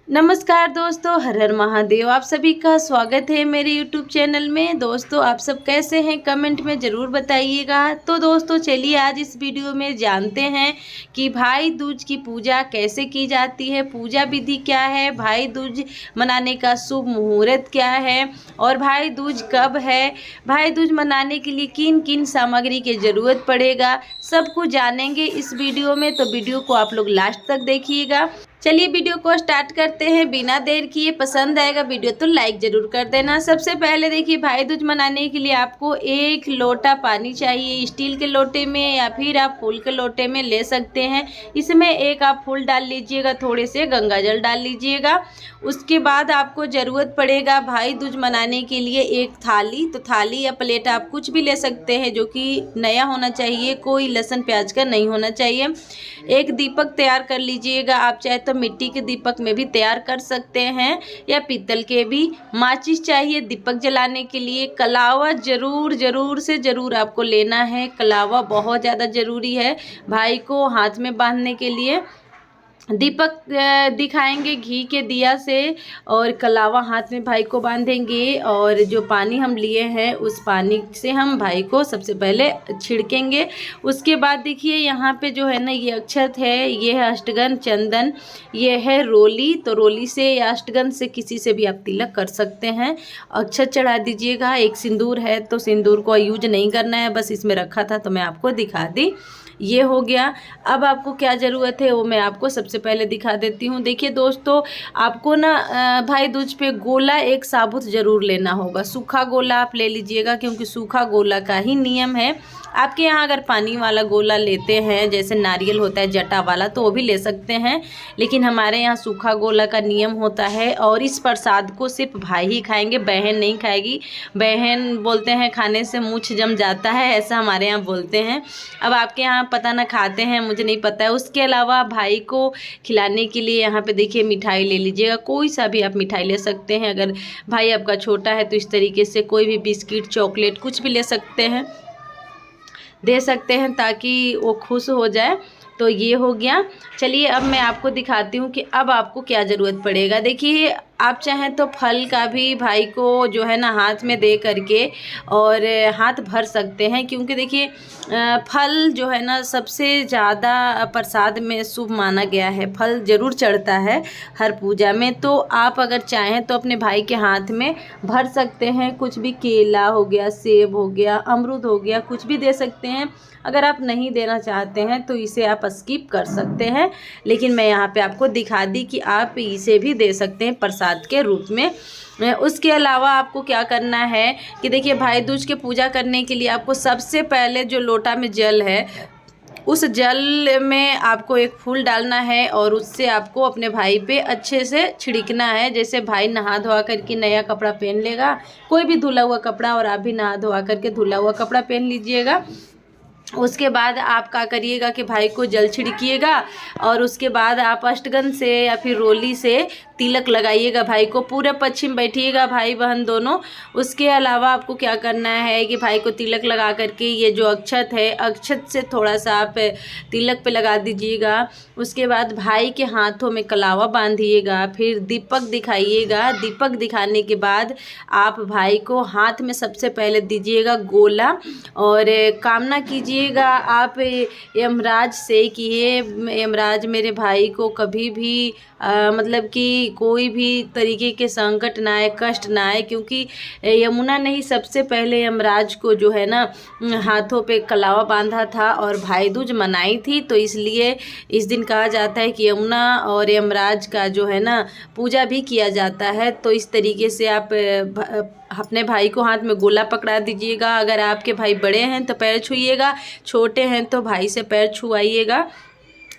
नमस्कार दोस्तों, हर हर महादेव। आप सभी का स्वागत है मेरे यूट्यूब चैनल में। दोस्तों, आप सब कैसे हैं कमेंट में ज़रूर बताइएगा। तो दोस्तों, चलिए आज इस वीडियो में जानते हैं कि भाई दूज की पूजा कैसे की जाती है, पूजा विधि क्या है, भाई दूज मनाने का शुभ मुहूर्त क्या है और भाई दूज कब है, भाई दूज मनाने के लिए किन किन सामग्री की ज़रूरत पड़ेगा, सब कुछ जानेंगे इस वीडियो में। तो वीडियो को आप लोग लास्ट तक देखिएगा। चलिए वीडियो को स्टार्ट करते हैं बिना देर किए। पसंद आएगा वीडियो तो लाइक ज़रूर कर देना। सबसे पहले देखिए, भाई दूज मनाने के लिए आपको 1 लोटा पानी चाहिए। स्टील के लोटे में या फिर आप फूल के लोटे में ले सकते हैं। इसमें एक आप फूल डाल लीजिएगा, थोड़े से गंगा जल डाल लीजिएगा। उसके बाद आपको ज़रूरत पड़ेगा भाई दूज मनाने के लिए एक थाली। तो थाली या प्लेट आप कुछ भी ले सकते हैं जो कि नया होना चाहिए, कोई लहसुन प्याज का नहीं होना चाहिए। एक दीपक तैयार कर लीजिएगा। आप चाहे तो मिट्टी के दीपक में भी तैयार कर सकते हैं या पीतल के भी। माचिस चाहिए दीपक जलाने के लिए। कलावा ज़रूर से ज़रूर आपको लेना है। कलावा बहुत ज़्यादा ज़रूरी है भाई को हाथ में बांधने के लिए। दीपक दिखाएंगे घी के दिया से और कलावा हाथ में भाई को बांधेंगे। और जो पानी हम लिए हैं उस पानी से हम भाई को सबसे पहले छिड़केंगे। उसके बाद देखिए यहाँ पे जो है ना, ये अक्षत है, ये है अष्टगंध चंदन, ये है रोली। तो रोली से या अष्टगंध से किसी से भी आप तिलक कर सकते हैं। अक्षत चढ़ा दीजिएगा। एक सिंदूर है तो सिंदूर को यूज नहीं करना है, बस इसमें रखा था तो मैं आपको दिखा दी। ये हो गया। अब आपको क्या ज़रूरत है वो मैं आपको सबसे पहले दिखा देती हूँ। देखिए दोस्तों, आपको ना भाई दूज पे गोला एक साबुत ज़रूर लेना होगा। सूखा गोला आप ले लीजिएगा, क्योंकि सूखा गोला का ही नियम है। आपके यहाँ अगर पानी वाला गोला लेते हैं, जैसे नारियल होता है जटा वाला, तो वो भी ले सकते हैं, लेकिन हमारे यहाँ सूखा गोला का नियम होता है। और इस प्रसाद को सिर्फ भाई ही खाएंगे, बहन नहीं खाएगी। बहन बोलते हैं खाने से मूछ जम जाता है, ऐसा हमारे यहाँ बोलते हैं। अब आपके यहाँ पता ना खाते हैं, मुझे नहीं पता है। उसके अलावा भाई को खिलाने के लिए यहाँ पे देखिए मिठाई ले लीजिएगा। कोई सा भी आप मिठाई ले सकते हैं। अगर भाई आपका छोटा है तो इस तरीके से कोई भी बिस्किट चॉकलेट कुछ भी ले सकते हैं, दे सकते हैं, ताकि वो खुश हो जाए। तो ये हो गया। चलिए अब मैं आपको दिखाती हूँ कि अब आपको क्या ज़रूरत पड़ेगा। देखिए, आप चाहें तो फल का भी भाई को जो है ना हाथ में दे करके और हाथ भर सकते हैं, क्योंकि देखिए फल जो है ना सबसे ज़्यादा प्रसाद में शुभ माना गया है। फल ज़रूर चढ़ता है हर पूजा में। तो आप अगर चाहें तो अपने भाई के हाथ में भर सकते हैं। कुछ भी, केला हो गया, सेब हो गया, अमरूद हो गया, कुछ भी दे सकते हैं। अगर आप नहीं देना चाहते हैं तो इसे आप स्किप कर सकते हैं, लेकिन मैं यहाँ पे आपको दिखा दी कि आप इसे भी दे सकते हैं प्रसाद के रूप में। उसके अलावा आपको क्या करना है कि देखिए, भाई दूज के पूजा करने के लिए आपको सबसे पहले जो लोटा में जल है, उस जल में आपको एक फूल डालना है और उससे आपको अपने भाई पे अच्छे से छिड़कना है। जैसे भाई नहा धोआ करके नया कपड़ा पहन लेगा, कोई भी धुला हुआ कपड़ा, और आप भी नहा धोआ करके धुला हुआ कपड़ा पहन लीजिएगा। उसके बाद आप क्या करिएगा कि भाई को जल छिड़किएगा और उसके बाद आप अष्टगंध से या फिर रोली से तिलक लगाइएगा। भाई को पूरे पश्चिम बैठिएगा, भाई बहन दोनों। उसके अलावा आपको क्या करना है कि भाई को तिलक लगा करके ये जो अक्षत है, अक्षत से थोड़ा सा आप तिलक पे लगा दीजिएगा। उसके बाद भाई के हाथों में कलावा बांधिएगा, फिर दीपक दिखाइएगा। दीपक दिखाने के बाद आप भाई को हाथ में सबसे पहले दीजिएगा गोला और कामना कीजिए आप यमराज से कि ये यमराज मेरे भाई को कभी भी मतलब कि कोई भी तरीके के संकट ना आए, कष्ट ना आए। क्योंकि यमुना ने ही सबसे पहले यमराज को जो है ना हाथों पे कलावा बांधा था और भाई दूज मनाई थी। तो इसलिए इस दिन कहा जाता है कि यमुना और यमराज का जो है ना पूजा भी किया जाता है। तो इस तरीके से आप अपने भाई को हाथ में गोला पकड़ा दीजिएगा। अगर आपके भाई बड़े हैं तो पैर छूइएगा, छोटे हैं तो भाई से पैर छुआइएगा।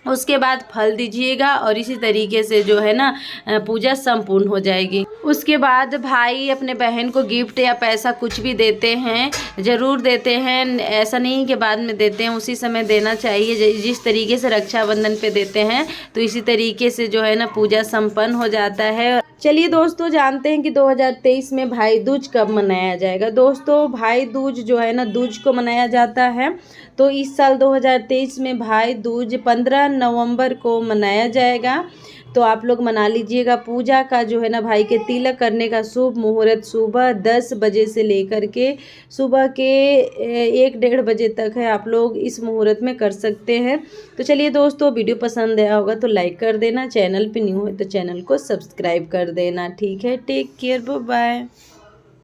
उसके बाद फल दीजिएगा और इसी तरीके से जो है ना पूजा संपूर्ण हो जाएगी। उसके बाद भाई अपने बहन को गिफ्ट या पैसा कुछ भी देते हैं, ज़रूर देते हैं। ऐसा नहीं कि बाद में देते हैं, उसी समय देना चाहिए। जिस तरीके से रक्षाबंधन पे देते हैं तो इसी तरीके से जो है ना पूजा संपन्न हो जाता है। चलिए दोस्तों, जानते हैं कि 2023 में भाई दूज कब मनाया जाएगा। दोस्तों, भाई दूज जो है ना दूज को मनाया जाता है। तो इस साल 2023 में भाई दूज 15 नवंबर को मनाया जाएगा। तो आप लोग मना लीजिएगा। पूजा का जो है ना भाई के तिलक करने का शुभ मुहूर्त सुबह 10 बजे से लेकर के सुबह के 1-1:30 बजे तक है। आप लोग इस मुहूर्त में कर सकते हैं। तो चलिए दोस्तों, वीडियो पसंद आया होगा तो लाइक कर देना, चैनल पे न्यू है तो चैनल को सब्सक्राइब कर देना। ठीक है, टेक केयर, बाय बाय।